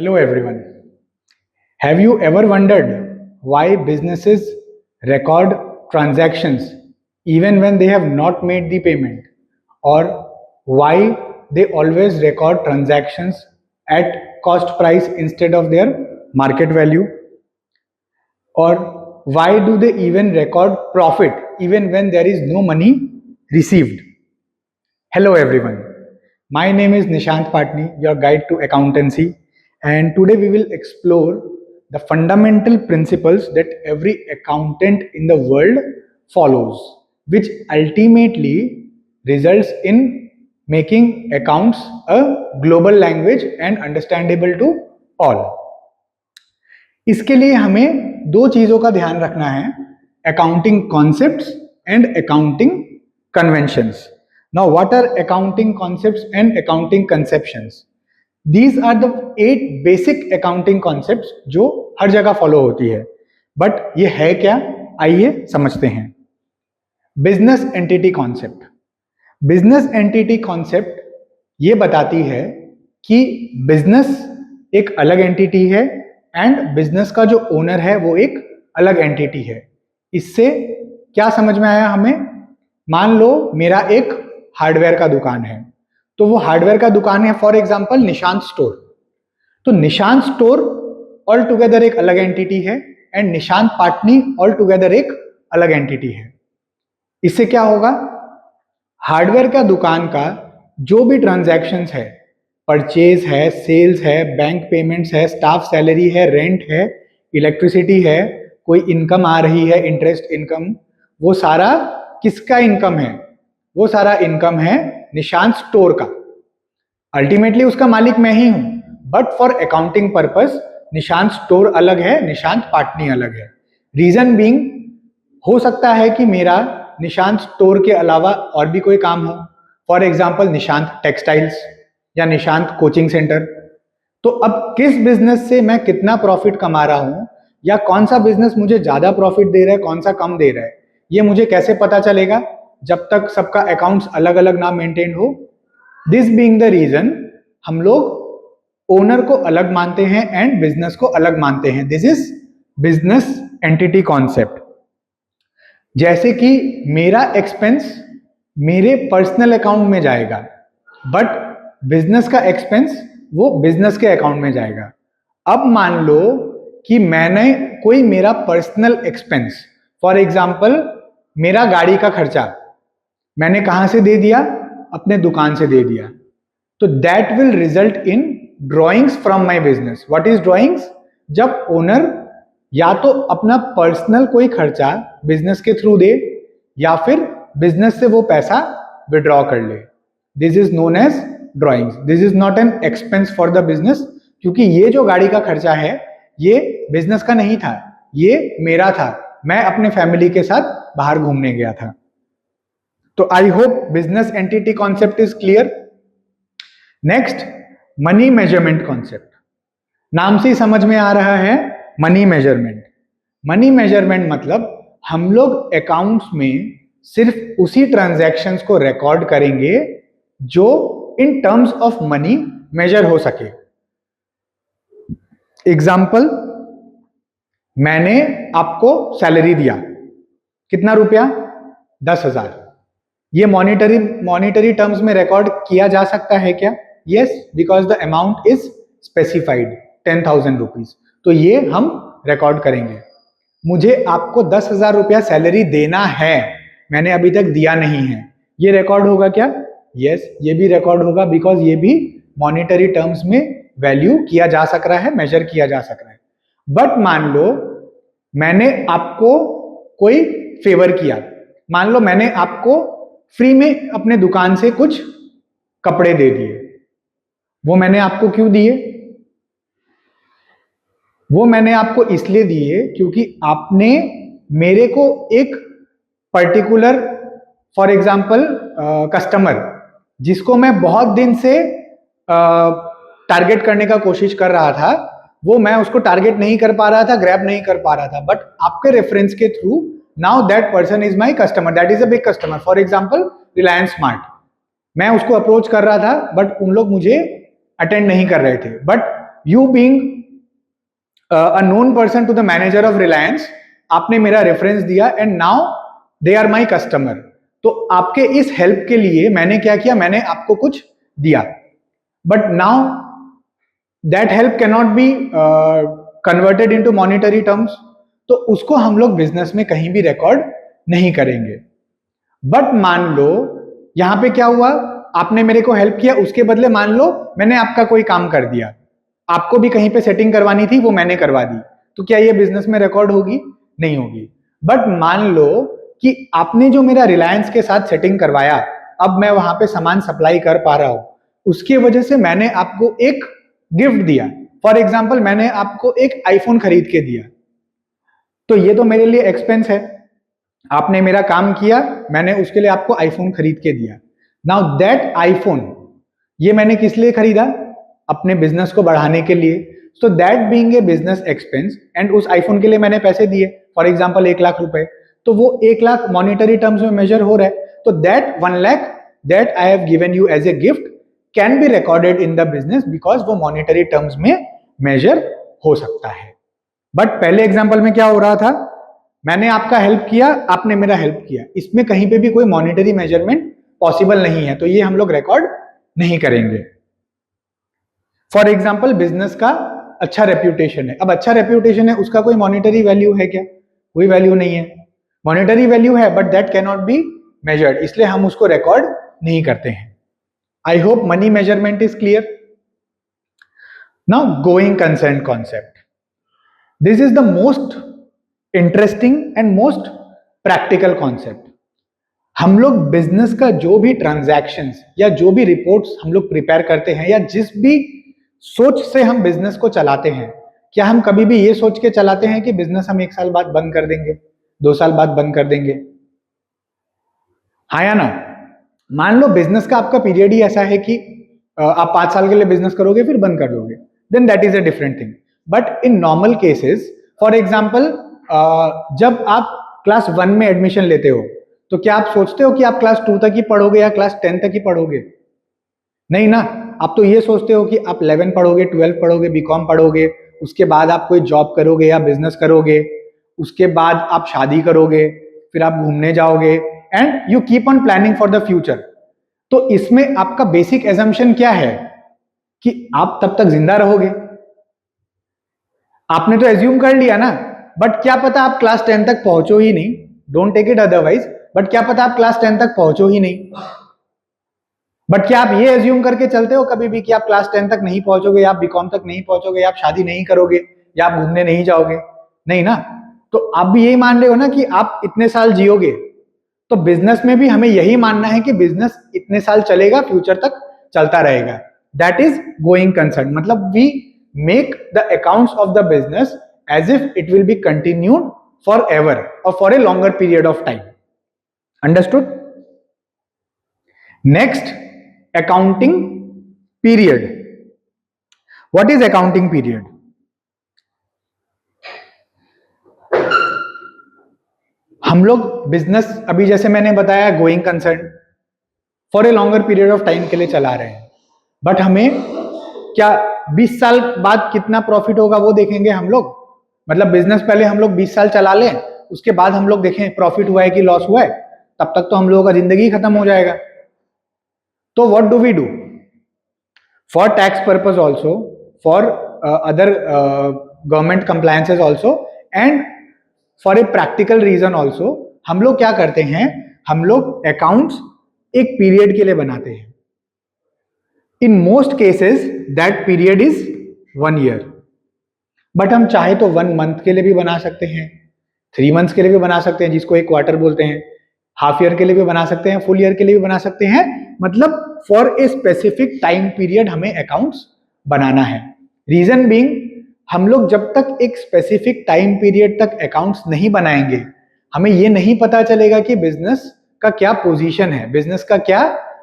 Hello everyone. Have you ever wondered why businesses record transactions even when they have not made the payment, or why they always record transactions at cost price instead of their market value, or why do they even record profit even when there is no money received? Hello everyone. My name is Nishant Patni, your guide to accountancy, and today we will explore the fundamental principles that every accountant in the world follows, which ultimately results in making accounts a global language and understandable to all. इसके लिए हमें दो चीजों का ध्यान रखना है, accounting concepts and accounting conventions. Now what are accounting concepts and accounting conceptions? These are the 8 basic accounting concepts जो हर जगह फॉलो होती है. बट ये है क्या, आइए समझते हैं. Business entity concept. Business entity concept ये बताती है कि बिजनेस एक अलग एंटिटी है एंड बिजनेस का जो ओनर है वो एक अलग एंटिटी है. इससे क्या समझ में आया हमें? मान लो मेरा एक हार्डवेयर का दुकान है, तो वो हार्डवेयर का दुकान है फॉर एग्जांपल निशांत स्टोर. तो निशांत स्टोर ऑल टुगेदर एक अलग एंटिटी है and Nishant Patni all together एक अलग एंटिटी है. इससे क्या होगा? हार्डवेयर का दुकान का जो भी ट्रांजैक्शंस है, परचेज है, सेल्स है, बैंक पेमेंट्स है, स्टाफ सैलरी है, रेंट है, इलेक्ट्रिसिटी है, कोई इनकम आ रही है, इंटरेस्ट इनकम, वो सारा किसका इनकम है? वो सारा इनकम है निशांत स्टोर का. अल्टीमेटली उसका मालिक मैं ही हूं, but for accounting purpose Nishant store अलग है, निशांत पाटनी अलग है. रीजन बीइंग, हो सकता है कि मेरा निशांत स्टोर के अलावा और भी कोई काम हो, फॉर एग्जाम्पल निशांत टेक्सटाइल्स या निशांत कोचिंग सेंटर. तो अब किस बिजनेस से मैं कितना प्रॉफिट कमा रहा हूं या कौन सा बिजनेस मुझे ज्यादा प्रॉफिट दे रहा है, कौन सा कम दे रहा है, ये मुझे कैसे पता चलेगा जब तक सबका अकाउंट्स अलग अलग ना मेंटेन हो? दिस बीइंग द रीजन हम लोग ओनर को अलग मानते हैं एंड बिजनेस को अलग मानते हैं. This is business entity concept. जैसे कि मेरा एक्सपेंस मेरे पर्सनल अकाउंट में जाएगा, बट बिजनेस का एक्सपेंस वो बिजनेस के अकाउंट में जाएगा. अब मान लो कि मैंने कोई मेरा पर्सनल एक्सपेंस, फॉर एग्जाम्पल मेरा गाड़ी का खर्चा मैंने कहां से दे दिया? अपने दुकान से दे दिया. तो that will result in drawings from my business. What is drawings? जब ओनर या तो अपना पर्सनल कोई खर्चा बिजनेस के थ्रू दे या फिर बिजनेस से वो पैसा विड्रॉ कर ले. This is known as drawings. This is not an expense for the business, क्योंकि ये जो गाड़ी का खर्चा है ये बिजनेस का नहीं था, ये मेरा था. मैं अपने फैमिली के साथ बाहर घूमने गया था. तो I hope business entity concept is clear. Next, money measurement concept. नाम से ही समझ में आ रहा है, मनी मेजरमेंट. मनी मेजरमेंट मतलब हम लोग अकाउंट्स में सिर्फ उसी ट्रांजैक्शंस को रिकॉर्ड करेंगे जो in terms of money measure हो सके. एग्जाम्पल, मैंने आपको सैलरी दिया, कितना रुपया? 10,000. ये मॉनिटरी टर्म्स में रिकॉर्ड किया जा सकता है क्या? Yes, because the amount is specified 10,000 rupees. तो ये हम रिकॉर्ड करेंगे. मुझे आपको 10,000 रुपया सैलरी देना है, मैंने अभी तक दिया नहीं है, ये रिकॉर्ड होगा क्या? यस, ये भी रिकॉर्ड होगा, बिकॉज ये भी मॉनिटरी टर्म्स में वैल्यू किया जा सक रहा है, मेजर किया जा सक रहा है. बट मान लो मैंने आपको कोई फेवर किया. मान लो मैंने आपको फ्री में अपने दुकान से कुछ कपड़े दे दिए. वो मैंने आपको क्यों दिए? वो मैंने आपको इसलिए दिए क्योंकि आपने मेरे को एक पर्टिकुलर, फॉर एग्जाम्पल कस्टमर, जिसको मैं बहुत दिन से टारगेट करने का कोशिश कर रहा था, वो मैं उसको टारगेट नहीं कर पा रहा था, ग्रैब नहीं कर पा रहा था. बट आपके रेफरेंस के through now that person is my customer, that is a big customer. For example Reliance smart, मैं उसको अप्रोच कर रहा था बट उन लोग मुझे अटेंड नहीं कर रहे थे. But you being a known person to the manager of Reliance, आपने मेरा रेफरेंस दिया and now they are my customer. तो आपके इस हेल्प के लिए मैंने क्या किया, मैंने आपको कुछ दिया, but now that help can not be converted into monetary terms, तो उसको हम लोग बिजनेस में कहीं भी रिकॉर्ड नहीं करेंगे। बट मान लो यहां पे क्या हुआ, आपने मेरे को हेल्प किया, उसके बदले मान लो मैंने आपका कोई काम कर दिया, आपको भी कहीं पे सेटिंग करवानी थी, वो मैंने करवा दी, तो क्या ये बिजनेस में रिकॉर्ड होगी? नहीं होगी। बट मान लो कि आपने जो मेरा रिलायंस के साथ सेटिंग करवाया, अब मैं वहां पे सामान सप्लाई कर पा रहा हूं, उसकी वजह से मैंने आपको एक गिफ्ट दिया। फॉर एग्जाम्पल मैंने आपको एक आईफोन खरीद के दिया, तो ये तो मेरे लिए एक्सपेंस है, आपने मेरा काम किया, मैंने उसके लिए आपको आईफोन खरीद के दिया। नाउ दैट आईफोन, ये मैंने किस लिए खरीदा? अपने बिजनेस को बढ़ाने के लिए। So that being a business expense, and उस आईफोन के लिए मैंने पैसे दिए, फॉर एग्जांपल 1 लाख रुपए, तो वो 1 लाख मॉनिटरी टर्म्स में मेजर हो रहा है, तो that 1 lakh that I have given you as a gift can be recorded in the business, because वो मॉनिटरी टर्म्स में मेजर हो सकता है। बट पहले एग्जाम्पल में क्या हो रहा था, मैंने आपका हेल्प किया, आपने मेरा हेल्प किया, इसमें कहीं पे भी कोई मॉनिटरी मेजरमेंट पॉसिबल नहीं है, तो ये हम लोग रिकॉर्ड नहीं करेंगे। फॉर एग्जाम्पल बिजनेस का अच्छा रेप्यूटेशन है, अब अच्छा रेप्यूटेशन है, उसका कोई मॉनिटरी वैल्यू है क्या? कोई वैल्यू नहीं है। मॉनिटरी वैल्यू है but that can not be measured, इसलिए हम उसको रिकॉर्ड नहीं करते हैं। I hope money measurement is clear. Now going concern concept, this is the most interesting and most practical concept. हम लोग बिजनेस का जो भी ट्रांजैक्शंस या जो भी रिपोर्ट्स हम लोग प्रिपेयर करते हैं, या जिस भी सोच से हम बिजनेस को चलाते हैं, क्या हम कभी भी ये सोच के चलाते हैं कि बिजनेस हम 1 साल बाद बंद कर देंगे, 2 साल बाद बंद कर देंगे? हाँ या ना? मान लो बिजनेस का आपका पीरियड ही ऐसा है कि आप 5 साल के लिए बिजनेस करोगे फिर बंद कर दोगे, then that is a different thing. But in normal cases, for example जब आप क्लास 1 में एडमिशन लेते हो, तो क्या आप सोचते हो कि आप क्लास 2 तक ही पढ़ोगे या क्लास 10 तक ही पढ़ोगे? नहीं ना, आप तो ये सोचते हो कि आप 11 पढ़ोगे, 12 पढ़ोगे, बीकॉम पढ़ोगे, उसके बाद आप कोई जॉब करोगे या बिजनेस करोगे, उसके बाद आप शादी करोगे, फिर आप घूमने जाओगे, and you keep on planning for the future. तो इसमें आपका बेसिक एजम्पशन क्या है कि आप तब तक जिंदा रहोगे, आपने तो एज्यूम कर लिया ना। बट क्या पता आप क्लास 10 तक पहुंचो ही नहीं, don't take it otherwise, but क्या पता आप क्लास 10 तक पहुंचो ही नहीं। बट क्या आप ये एज्यूम करके चलते हो कभी भी कि आप क्लास 10 तक नहीं पहुंचोगे, या आप बीकॉम तक नहीं पहुंचोगे, या आप शादी नहीं करोगे, या आप घूमने नहीं जाओगे? नहीं ना। तो आप भी यही मान रहे हो ना कि आप इतने साल जियोगे, तो बिजनेस में भी हमें यही मानना है कि बिजनेस इतने साल चलेगा, फ्यूचर तक चलता रहेगा। दैट इज गोइंग कंसर्न, मतलब we make the accounts of the business as if it will be continued for ever और for a longer period of time. Understood? Next, accounting period. What is accounting period? हम लोग business, अभी जैसे मैंने बताया, going concern for a longer period of time के लिए चला रहे हैं, बट हमें क्या 20 साल बाद कितना प्रॉफिट होगा वो देखेंगे हम लोग? मतलब बिजनेस पहले हम लोग 20 साल चला लें, उसके बाद हम लोग देखें प्रॉफिट हुआ है कि लॉस हुआ है, तब तक तो हम लोगों का जिंदगी खत्म हो जाएगा। तो what do we do? For tax purpose also, for other government compliances also, and for a practical reason also, हम लोग क्या करते हैं, हम लोग अकाउंट्स एक पीरियड के लिए बनाते हैं। In most cases that period is 1 year, but हम चाहे तो 1 month के लिए भी बना सकते हैं, 3 months के लिए भी बना सकते हैं, जिसको एक क्वार्टर बोलते हैं, हाफ ईयर के लिए भी बना सकते हैं, फुल ईयर के लिए भी बना सकते हैं। मतलब for a specific time period हमें अकाउंट्स बनाना है। रीजन बीइंग, हम लोग जब तक एक स्पेसिफिक टाइम पीरियड तक अकाउंट्स नहीं बनाएंगे, हमें ये नहीं पता चलेगा कि बिजनेस का क्या पोजीशन है, बिजनेस का क्या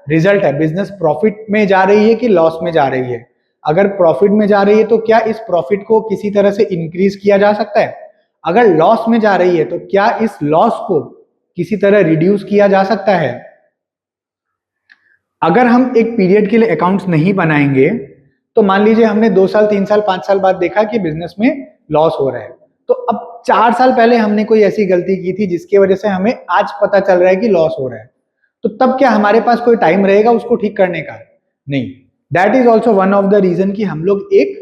रिजल्ट है, बिजनेस प्रॉफिट में जा रही है कि लॉस में जा रही है। अगर प्रॉफिट में जा रही है तो क्या इस प्रॉफिट को किसी तरह से इंक्रीज किया जा सकता है? अगर लॉस में जा रही है तो क्या इस लॉस को किसी तरह रिड्यूस किया जा सकता है? अगर हम एक पीरियड के लिए अकाउंट्स नहीं बनाएंगे, तो तो मान लीजिए हमने 2 साल 3 साल 5 साल बाद देखा कि बिजनेस में लॉस हो रहा है, तो अब 4 साल पहले हमने कोई ऐसी गलती की थी जिसकी वजह से हमें आज पता चल रहा है कि लॉस हो रहा है, तो तब क्या हमारे पास कोई टाइम रहेगा उसको ठीक करने का? नहीं। That is also one of the reason कि हम लोग एक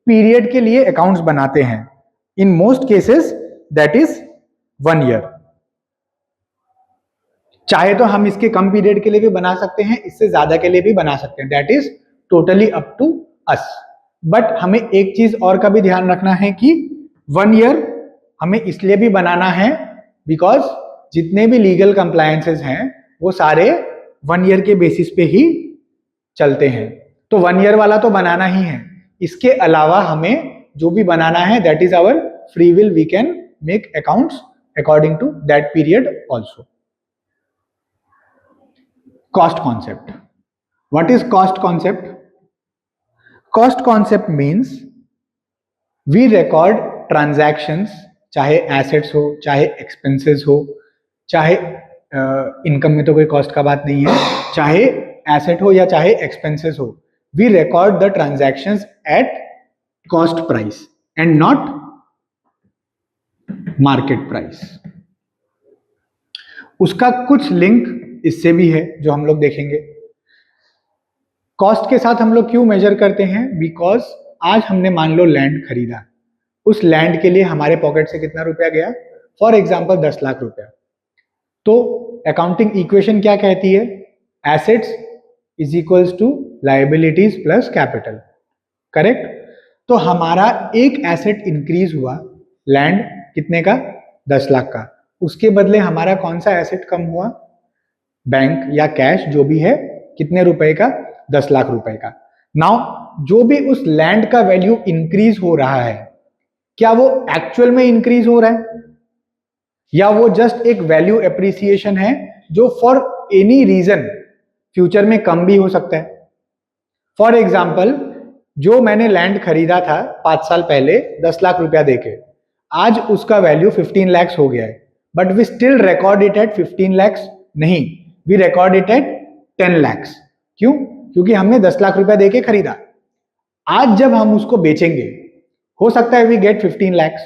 पीरियड के लिए अकाउंट्स बनाते हैं। In most cases that is 1 year. चाहे तो हम इसके कम पीरियड के लिए भी बना सकते हैं, इससे ज्यादा के लिए भी बना सकते हैं, that is totally up to us. But हमें एक चीज और का भी ध्यान रखना है कि 1 ईयर हमें इसलिए भी बनाना है बिकॉज जितने भी लीगल कंप्लायंसेस हैं वो सारे 1 ईयर के बेसिस पे ही चलते हैं, तो 1 ईयर वाला तो बनाना ही है। इसके अलावा हमें जो भी बनाना है that is our free will, we can make accounts according to that period also. Cost concept. What is cost concept? Cost concept means we record transactions, चाहे assets हो, चाहे expenses हो, चाहे income में तो कोई cost का बात नहीं है, चाहे asset हो या चाहे expenses हो, we record the transactions at cost price and not market price. उसका कुछ लिंक इससे भी है जो हम लोग देखेंगे। कॉस्ट के साथ हम लोग क्यों मेजर करते हैं? बिकॉज आज हमने मान लो लैंड खरीदा, उस लैंड के लिए हमारे पॉकेट से कितना रुपया गया? फॉर एग्जांपल 10 लाख रुपया। तो अकाउंटिंग इक्वेशन क्या कहती है? Assets is equals to liabilities plus capital, correct? तो हमारा एक एसेट इंक्रीज हुआ, लैंड कितने का? 10 लाख का, उसके बदले हमारा कौन सा एसेट कम हुआ? बैंक या कैश जो भी है, कितने रुपए का? 10 लाख रुपए का। नाउ जो भी उस लैंड का वैल्यू इंक्रीज हो रहा है, क्या वो एक्चुअल में इंक्रीज हो रहा है या वो जस्ट एक वैल्यू एप्रिसिएशन है जो फॉर एनी रीजन फ्यूचर में कम भी हो सकता है? फॉर एग्जाम्पल, जो मैंने लैंड खरीदा था 5 साल पहले 10 लाख रुपया देके, आज उसका वैल्यू 15 लैक्स हो गया है, but we still record it at 15 lakhs नहीं, we record it at 10 lakhs. क्यों? क्योंकि हमने 10 लाख रुपया देके खरीदा। आज जब हम उसको बेचेंगे, हो सकता है वी गेट 15 लैक्स,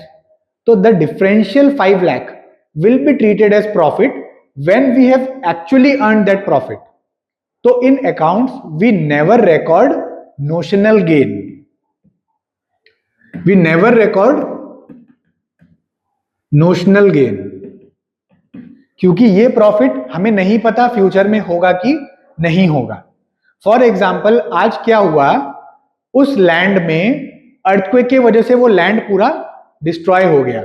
तो the differential 5 lakh will be treated as profit when we have actually earn that profit. तो in accounts we never record notional gain, we never record notional gain, क्योंकि ये प्रॉफिट हमें नहीं पता फ्यूचर में होगा कि नहीं होगा। फॉर एग्जाम्पल, आज क्या हुआ, उस लैंड में अर्थक्वेक की वजह से वो लैंड पूरा डिस्ट्रॉय हो गया,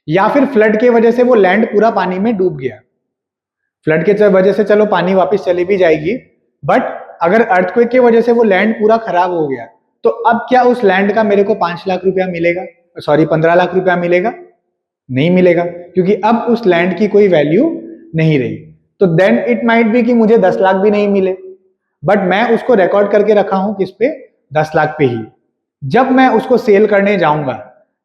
या फिर फ्लड के वजह से वो लैंड पूरा पानी में डूब गया। फ्लड के वजह से चलो पानी वापस चली भी जाएगी, बट अगर अर्थक्वेक की वजह से वो लैंड पूरा खराब हो गया, तो अब क्या उस लैंड का मेरे को 5 लाख रुपया मिलेगा? सॉरी, 15 लाख रुपया मिलेगा? नहीं मिलेगा, क्योंकि अब उस लैंड की कोई वैल्यू नहीं रही। तो देन इट माइट बी कि मुझे 10 लाख भी नहीं मिले, बट मैं उसको रिकॉर्ड करके रखा हूं किस पे? 10 लाख पे ही। जब मैं उसको सेल करने जाऊंगा,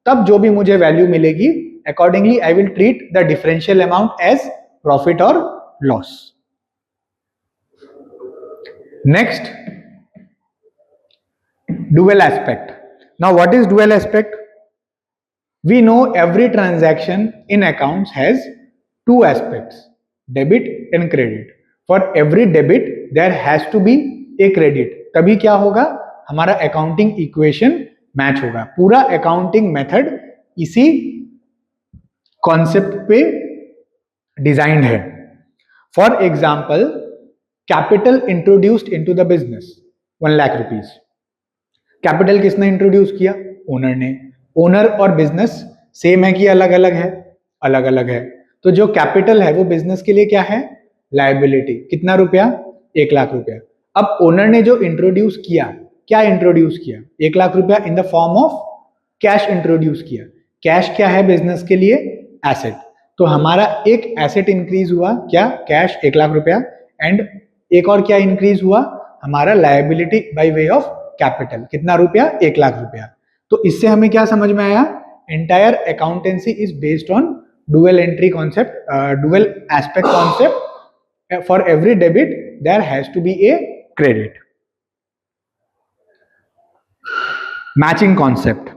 तब जो भी मुझे वैल्यू मिलेगी, accordingly I will treat the differential amount as profit और loss. Next, dual aspect. Now what is dual aspect? We know every transaction in accounts has two aspects, debit and credit. For every debit there has to be a credit, तभी क्या होगा? हमारा accounting equation match होगा। पूरा accounting method इसी concept पे designed है। For example, capital introduced into the business 1 lakh rupees. Capital किसने इंट्रोड्यूस किया? ओनर ने। ओनर और बिजनेस सेम है कि अलग अलग है? अलग अलग है। तो जो कैपिटल है वो बिजनेस के लिए क्या है? लायबिलिटी। कितना रुपया? 1 लाख रुपया। अब ओनर ने जो इंट्रोड्यूस किया, क्या इंट्रोड्यूस किया? 1 लाख रुपया in the form of cash introduce किया। कैश क्या है बिजनेस के लिए? एसेट। तो हमारा एक एसेट इंक्रीज हुआ, क्या? कैश 1 लाख रुपया, एंड एक और क्या इंक्रीज हुआ? हमारा liability by way of capital. कितना रुपया? 1 लाख रुपया। तो इससे हमें क्या समझ में आया? Entire accountancy is based on dual entry concept, dual aspect concept. For every debit there has to be a credit. Matching concept.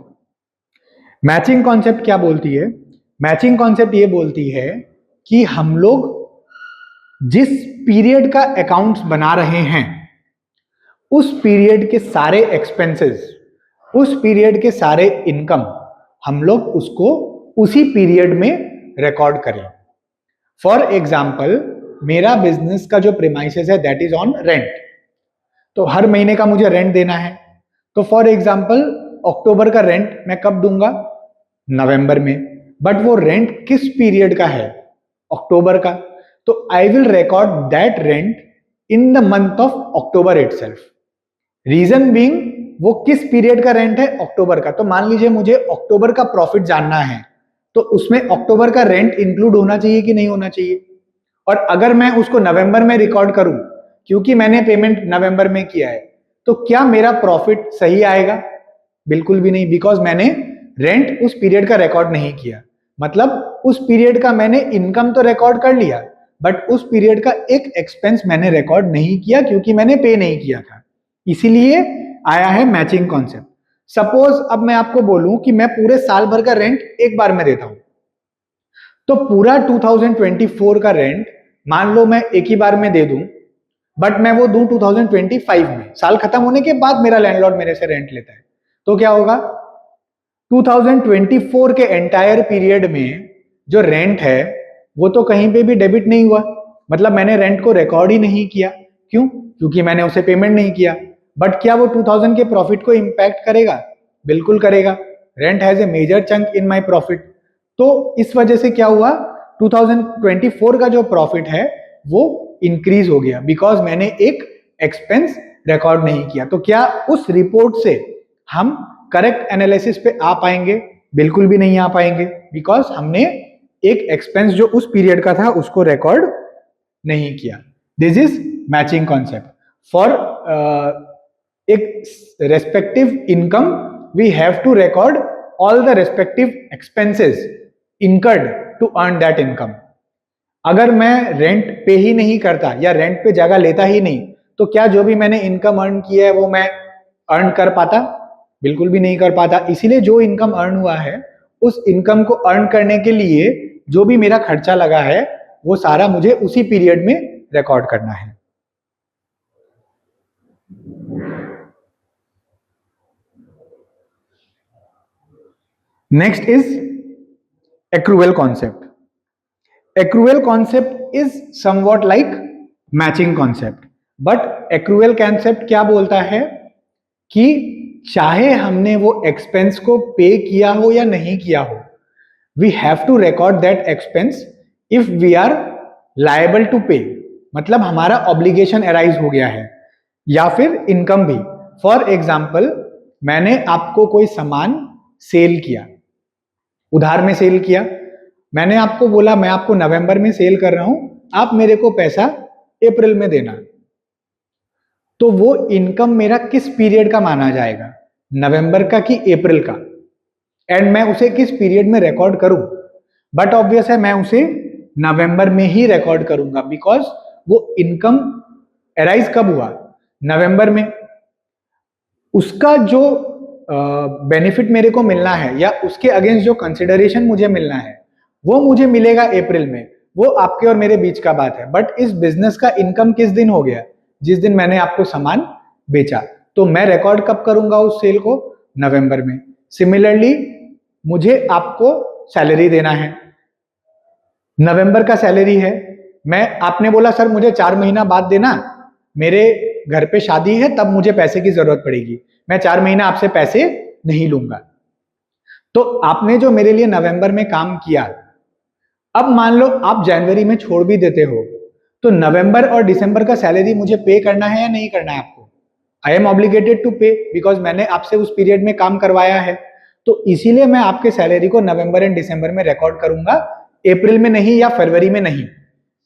Matching concept क्या बोलती है? मैचिंग कॉन्सेप्ट ये बोलती है कि हम लोग जिस पीरियड का अकाउंट्स बना रहे हैं उस पीरियड के सारे एक्सपेंसेस, उस पीरियड के सारे इनकम हम लोग उसको उसी पीरियड में रिकॉर्ड करें। फॉर एग्जाम्पल, मेरा बिजनेस का जो प्रीमाइसेस है दैट इज ऑन रेंट, तो हर महीने का मुझे रेंट देना है। तो फॉर एग्जाम्पल अक्टूबर का रेंट मैं कब दूंगा? नवंबर में। बट वो रेंट किस पीरियड का है? अक्टूबर का। तो I will record that rent in the month of October itself. Reason being, वो किस पीरियड का रेंट है? अक्टूबर का। तो मान लीजिए मुझे अक्टूबर का प्रॉफिट जानना है, तो उसमें अक्टूबर का रेंट इंक्लूड होना चाहिए कि नहीं होना चाहिए? और अगर मैं उसको नवंबर में रिकॉर्ड करूं, क्योंकि मैंने पेमेंट नवंबर में किया है, तो क्या मेरा प्रॉफिट सही आएगा? बिल्कुल भी नहीं, बिकॉज मैंने रेंट उस पीरियड का रिकॉर्ड नहीं किया। मतलब उस पीरियड का मैंने इनकम तो रिकॉर्ड कर लिया, बट उस पीरियड का एक एक्सपेंस मैंने रिकॉर्ड नहीं किया क्योंकि मैंने पे नहीं किया था। इसीलिए आया है मैचिंग कॉन्सेप्ट। सपोज अब मैं आपको बोलूं कि मैं पूरे साल भर का रेंट एक बार में देता हूं, तो पूरा 2024 का रेंट मान लो मैं एक ही बार में दे दूं, बट मैं वो दूं 2025 में, साल खत्म होने के बाद मेरा लैंडलॉर्ड मेरे से रेंट लेता है, तो क्या होगा? 2024 के एंटायर पीरियड में जो रेंट है वो तो कहीं पे भी डेबिट नहीं हुआ, मतलब मैंने रेंट को रिकॉर्ड ही नहीं किया। क्यों? क्योंकि मैंने उसे पेमेंट नहीं किया। बट क्या वो 2000 के प्रॉफिट को इंपैक्ट करेगा? बिल्कुल करेगा। Rent has a major chunk in my profit. तो इस वजह से क्या हुआ, 2024 का जो प्रॉफिट है वो इंक्रीज हो गया, बिकॉज मैंने एक एक्सपेंस रिकॉर्ड नहीं किया। तो क्या उस रिपोर्ट से हम करेक्ट एनालिसिस पे आ पाएंगे? बिल्कुल भी नहीं आ पाएंगे, बिकॉज हमने एक एक्सपेंस जो उस पीरियड का था उसको रिकॉर्ड नहीं किया। This is matching concept. For एक respective income we have to record all the respective expenses incurred to earn that income। अगर मैं रेंट पे ही नहीं करता या रेंट पे जगह लेता ही नहीं, तो क्या जो भी मैंने इनकम अर्न किया है वो मैं अर्न कर पाता? बिल्कुल भी नहीं कर पाता। इसीलिए जो इनकम अर्न हुआ है उस इनकम को अर्न करने के लिए जो भी मेरा खर्चा लगा है वो सारा मुझे उसी पीरियड में रिकॉर्ड करना है। Next is accrual concept। accrual concept is somewhat like matching concept, but accrual concept क्या बोलता है कि चाहे हमने वो एक्सपेंस को पे किया हो या नहीं किया हो, we have to record that expense if we are liable to pay, मतलब हमारा ऑब्लिगेशन अराइज हो गया है, या फिर इनकम भी। फॉर एग्जाम्पल, मैंने आपको कोई सामान सेल किया, उधार में सेल किया, मैंने आपको बोला मैं आपको नवंबर में सेल कर रहा हूं, आप मेरे को पैसा अप्रैल में देना। तो वो इनकम मेरा किस पीरियड का माना जाएगा? नवंबर का कि अप्रैल का? एंड मैं उसे किस पीरियड में रिकॉर्ड करूं? बट ऑब्वियस है मैं उसे नवंबर में ही रिकॉर्ड करूंगा, बिकॉज वो इनकम अराइज कब हुआ? नवंबर में। उसका जो बेनिफिट मेरे को मिलना है या उसके अगेंस्ट जो कंसिडरेशन मुझे मिलना है वो मुझे मिलेगा अप्रैल में। वो आपके और मेरे बीच का बात है। बट इस बिजनेस का इनकम किस दिन हो गया? जिस दिन मैंने आपको सामान बेचा। तो मैं रिकॉर्ड कब करूंगा उस सेल को? नवंबर में। सिमिलरली मुझे आपको सैलरी देना है, नवंबर का सैलरी है, मैं आपने बोला सर मुझे 4 महीना बाद देना, मेरे घर पे शादी है तब मुझे पैसे की जरूरत पड़ेगी, मैं 4 महीना आपसे पैसे नहीं लूंगा। तो आपने जो मेरे लिए नवंबर में काम किया, अब मान लो आप जनवरी में छोड़ भी देते हो, तो नवंबर और दिसंबर का सैलरी मुझे पे करना है या नहीं करना है आपको? आई एम ऑब्लिगेटेड टू पे, बिकॉज मैंने आपसे उस पीरियड में काम करवाया है। तो इसीलिए मैं आपके सैलरी को नवंबर एंड दिसंबर में रिकॉर्ड करूंगा, अप्रैल में नहीं या फरवरी में नहीं,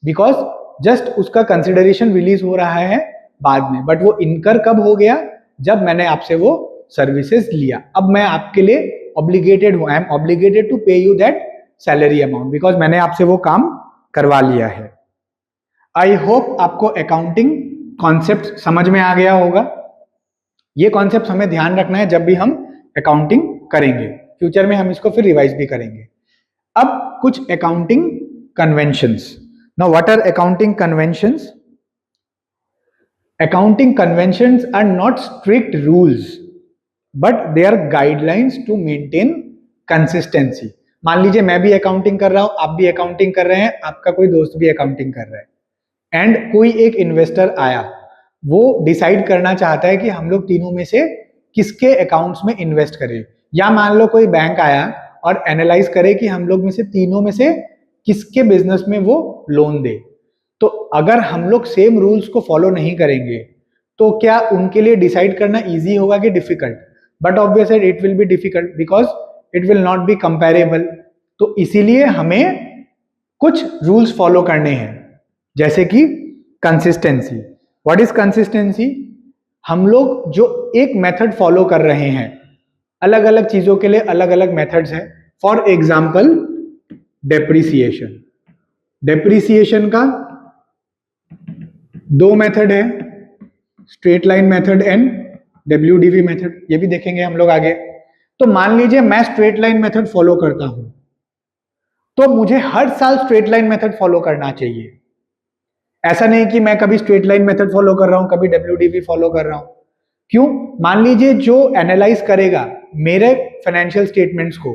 बिकॉज जस्ट उसका कंसिडरेशन रिलीज हो रहा है बाद में। बट वो इनकर कब हो गया? जब मैंने आपसे वो सर्विसेज लिया। अब मैं आपके लिए ऑब्लिगेटेड हूं, आई एम ऑब्लिगेटेड टू पे you that salary amount, because मैंने आपसे वो काम करवा लिया है। आई होप आपको अकाउंटिंग कॉन्सेप्ट समझ में आ गया होगा। ये कॉन्सेप्ट हमें ध्यान रखना है जब भी हम अकाउंटिंग करेंगे, फ्यूचर में हम इसको फिर रिवाइज भी करेंगे। अब कुछ accounting conventions. Now what are accounting conventions? Accounting conventions are not strict rules, but they are guidelines to maintain consistency. मान लीजिए मैं भी अकाउंटिंग कर रहा हूं, आप भी अकाउंटिंग कर रहे हैं, आपका कोई दोस्त भी अकाउंटिंग कर रहा है, एंड कोई एक इन्वेस्टर आया, वो डिसाइड करना चाहता है कि हम लोग तीनों में से किसके अकाउंट्स में इन्वेस्ट करें, या मान लो कोई बैंक आया और एनालाइज करे कि हम लोग में से तीनों में से किसके बिजनेस में वो लोन दे। तो अगर हम लोग सेम रूल्स को फॉलो नहीं करेंगे तो क्या उनके लिए डिसाइड करना इजी होगा कि difficult? But obviously it will be difficult because it will not be comparable. तो इसीलिए हमें कुछ रूल्स फॉलो करने हैं, जैसे कि कंसिस्टेंसी। What is consistency? हम लोग जो एक मेथड फॉलो कर रहे हैं, अलग अलग चीजों के लिए अलग अलग मेथड्स हैं। फॉर एग्जाम्पल डेप्रिसिएशन, डेप्रिसिएशन का दो मेथड है, straight line method and WDV method, ये भी देखेंगे हम लोग आगे। तो मान लीजिए मैं स्ट्रेट लाइन मेथड फॉलो करता हूं, तो मुझे हर साल स्ट्रेट लाइन मेथड फॉलो करना चाहिए। ऐसा नहीं कि मैं कभी स्ट्रेट लाइन मेथड फॉलो कर रहा हूं, कभी WDV फॉलो कर रहा हूं। क्यों? मान लीजिए जो एनालाइज करेगा मेरे फाइनेंशियल स्टेटमेंट्स को,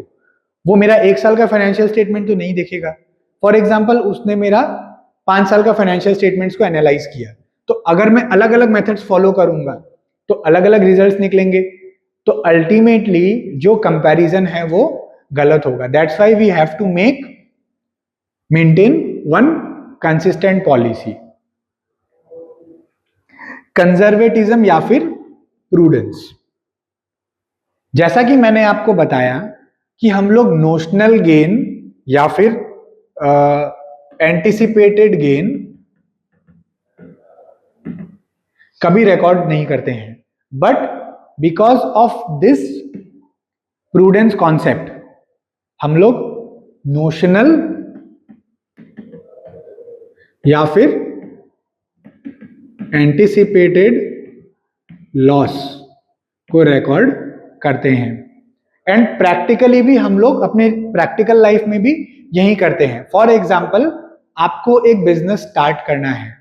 वो मेरा एक साल का फाइनेंशियल स्टेटमेंट तो नहीं देखेगा। फॉर एग्जाम्पल उसने मेरा 5 साल का फाइनेंशियल स्टेटमेंट्स को एनालाइज किया, तो अगर मैं अलग अलग मेथड्स फॉलो करूंगा तो अलग अलग रिजल्ट्स निकलेंगे, तो अल्टीमेटली जो कंपैरिजन है वो गलत होगा। That's why we have to maintain one consistent policy. Conservatism या फिर प्रूडेंस, जैसा कि मैंने आपको बताया कि हम लोग नोशनल गेन या फिर एंटिसिपेटेड गेन कभी रिकॉर्ड नहीं करते हैं, but because of this prudence concept हम लोग नोशनल या फिर एंटिसिपेटेड लॉस को रिकॉर्ड करते हैं। एंड प्रैक्टिकली भी हम लोग अपने प्रैक्टिकल लाइफ में भी यही करते हैं। फॉर एग्जाम्पल आपको एक बिजनेस स्टार्ट करना है,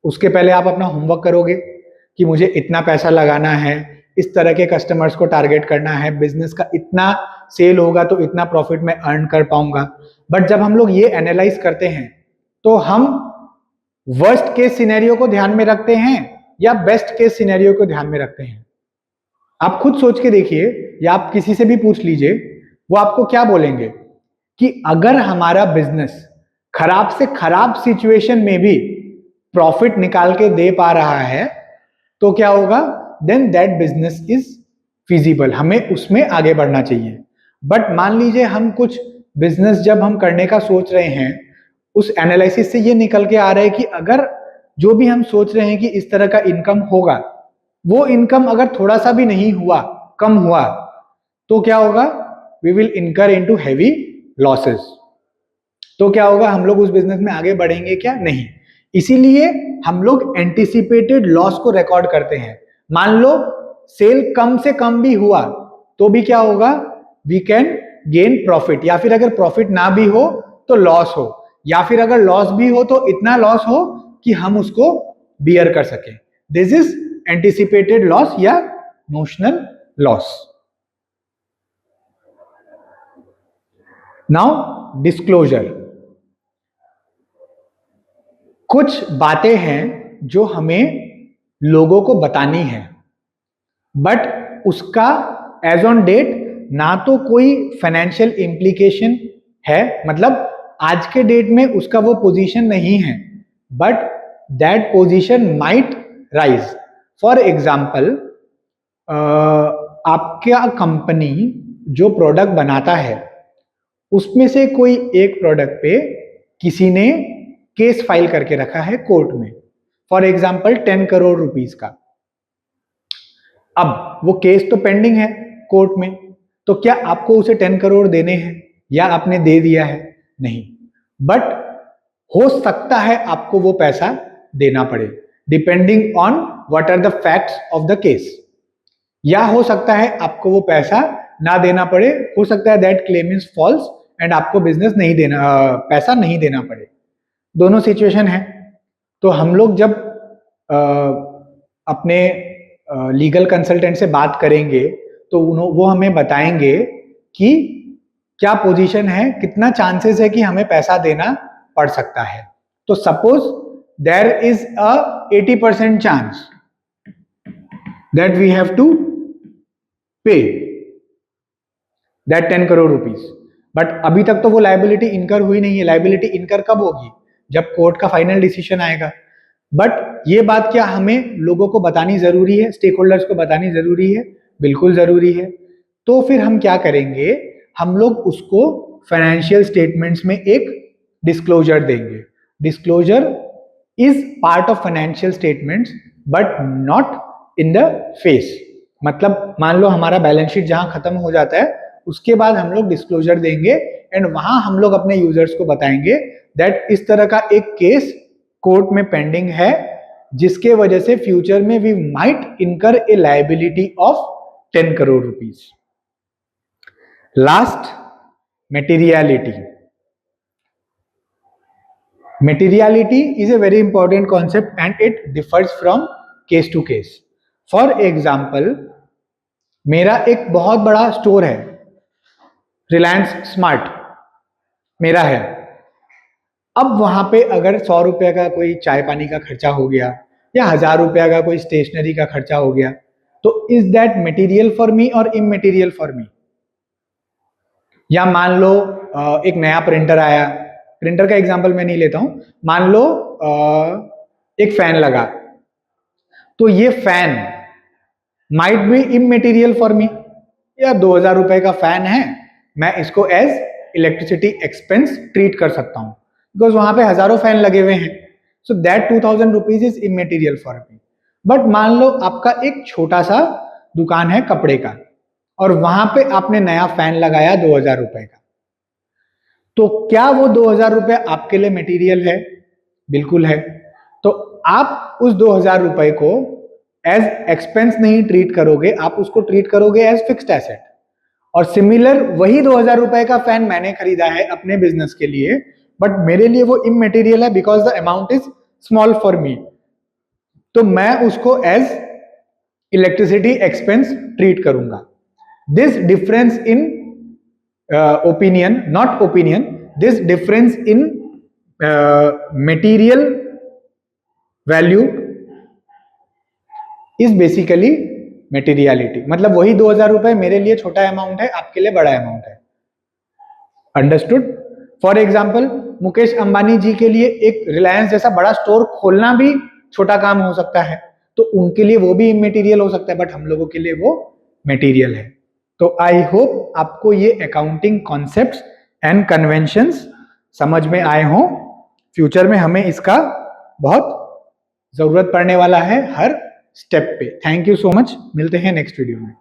उसके पहले आप अपना होमवर्क करोगे कि मुझे इतना पैसा लगाना है, इस तरह के कस्टमर्स को टारगेट करना है, बिजनेस का इतना सेल होगा तो इतना प्रॉफिट मैं अर्न कर पाऊंगा। बट जब हम लोग ये एनालाइज करते हैं तो हम वर्स्ट केस सिनेरियो को ध्यान में रखते हैं या बेस्ट केस सिनेरियो को ध्यान में रखते हैं? आप खुद सोच के देखिए, या आप किसी से भी पूछ लीजिए, वो आपको क्या बोलेंगे कि अगर हमारा बिजनेस खराब से खराब सिचुएशन में भी प्रॉफिट निकाल के दे पा रहा है तो क्या होगा? Then that business is feasible, हमें उसमें आगे बढ़ना चाहिए। बट मान लीजिए हम कुछ बिजनेस जब हम करने का सोच रहे हैं, उस एनालिसिस से ये निकल के आ रहा है कि अगर जो भी हम सोच रहे हैं कि इस तरह का इनकम होगा, वो इनकम अगर थोड़ा सा भी नहीं हुआ, कम हुआ, तो क्या होगा? वी विल इनकर इनटू हेवी लॉसेस। तो क्या होगा? हम लोग उस बिजनेस में आगे बढ़ेंगे क्या? नहीं। इसीलिए हम लोग एंटिसिपेटेड लॉस को रिकॉर्ड करते हैं। मान लो सेल कम से कम भी हुआ तो भी क्या होगा? वी कैन गेन प्रॉफिट, या फिर अगर प्रॉफिट ना भी हो तो लॉस हो, या फिर अगर लॉस भी हो तो इतना लॉस हो कि हम उसको बियर कर सके। दिस इज एंटिसिपेटेड लॉस या नोशनल लॉस। नाउ डिस्क्लोजर, कुछ बातें हैं जो हमें लोगों को बतानी है, बट उसका एज ऑन डेट ना तो कोई फाइनेंशियल इम्प्लीकेशन है, मतलब आज के डेट में उसका वो पोजीशन नहीं है, but that position might rise. For example आपका कंपनी जो प्रोडक्ट बनाता है उसमें से कोई एक प्रोडक्ट पे किसी ने केस फाइल करके रखा है कोर्ट में, फॉर एग्जाम्पल 10 करोड़ रुपीस का। अब वो केस तो पेंडिंग है कोर्ट में, तो क्या आपको उसे 10 करोड़ देने हैं या आपने दे दिया है? नहीं। बट हो सकता है आपको वो पैसा देना पड़े, depending on what are the facts of the case. या हो सकता है आपको वो पैसा ना देना पड़े, हो सकता है that claim is false and आपको बिजनेस नहीं देना पैसा नहीं देना पड़े। दोनों सिचुएशन है। तो हम लोग जब अपने लीगल कंसल्टेंट से बात करेंगे तो वो हमें बताएंगे कि क्या पोजीशन है, कितना चांसेस है कि हमें पैसा देना पड़ सकता है। तो suppose there is a 80% chance that we have to pay that 10 crore rupees, but अभी तक तो वो लाइबिलिटी इनकर हुई नहीं है। लाइबिलिटी इनकर कब होगी? जब कोर्ट का फाइनल डिसीजन आएगा। बट ये बात क्या हमें लोगों को बतानी जरूरी है, स्टेक होल्डर्स को बतानी जरूरी है? बिल्कुल जरूरी है। तो फिर हम क्या करेंगे, हम लोग उसको फाइनेंशियल स्टेटमेंट्स में एक डिस्क्लोजर देंगे। Disclosure is part of financial statements but not in the face. मतलब मान लो हमारा बैलेंस शीट जहां खत्म हो जाता है उसके बाद हम लोग डिस्क्लोजर देंगे एंड वहां हम लोग अपने यूजर्स को बताएंगे दैट इस तरह का एक केस कोर्ट में पेंडिंग है जिसके वजह से फ्यूचर में we might incur a liability of 10 crore rupees. Last, materiality. Materiality is a very important concept and it differs from case to case. For example, मेरा एक बहुत बड़ा स्टोर है, रिलायंस स्मार्ट मेरा है। अब वहां पे अगर 100 रुपए का कोई चाय पानी का खर्चा हो गया या 1000 रुपया का कोई स्टेशनरी का खर्चा हो गया, तो is that material for me और इमटेरियल फॉर मी? या मान लो एक नया प्रिंटर आया, प्रिंटर का एग्जांपल मैं नहीं लेता हूं, मान लो एक फैन लगा, तो ये fan might be immaterial for me. या 2000 रुपए का फैन है, मैं इसको एज इलेक्ट्रिसिटी एक्सपेंस ट्रीट कर सकता हूं बिकॉज वहां पे हजारों फैन लगे हुए हैं। So that 2000 rupees is immaterial for me. But मान लो आपका एक छोटा सा दुकान है कपड़े का और वहां पे आपने नया फैन लगाया 2000 रुपए का, तो क्या वो 2000 रुपए आपके लिए मटेरियल है? बिल्कुल है। तो आप उस 2000 रुपए को एज एक्सपेंस नहीं ट्रीट करोगे, आप उसको ट्रीट करोगे एज फिक्स्ड एसेट। और सिमिलर वही 2000 रुपए का फैन मैंने खरीदा है अपने बिजनेस के लिए, बट मेरे लिए वो इमटेरियल है because the amount is small for me, तो मैं उसको एज इलेक्ट्रिसिटी एक्सपेंस ट्रीट करूंगा। This difference in opinion, not opinion, this difference in material value is basically materiality। मतलब वही 2000 रुपए मेरे लिए छोटा अमाउंट है, आपके लिए बड़ा अमाउंट है। Understood? For example Mukesh Ambani ji के लिए एक रिलायंस जैसा बड़ा स्टोर खोलना भी छोटा काम हो सकता है, तो उनके लिए वो भी इमटेरियल हो सकता है, बट हम लोगों के लिए वो मटेरियल है। तो आई होप आपको ये अकाउंटिंग कॉन्सेप्ट्स एंड कन्वेंशंस समझ में आए हों। फ्यूचर में हमें इसका बहुत जरूरत पड़ने वाला है हर स्टेप पे। थैंक यू सो मच, मिलते हैं नेक्स्ट वीडियो में।